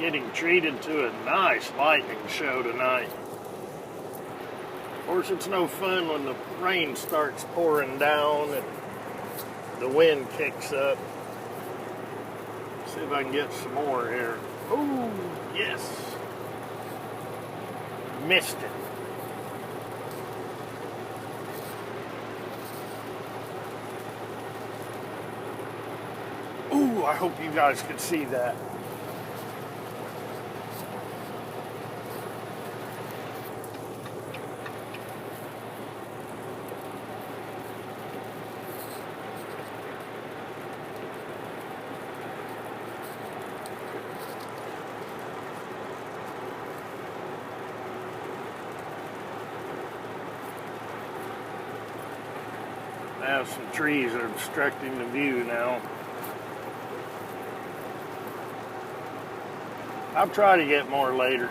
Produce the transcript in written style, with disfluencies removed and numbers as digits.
getting treated to a nice lightning show tonight. Of course, it's no fun when the rain starts pouring down and the wind kicks up. See if I can get some more here. Oh, yes. Missed it. Ooh, I hope you guys could see that. I have some trees that are obstructing the view now. I'll try to get more later.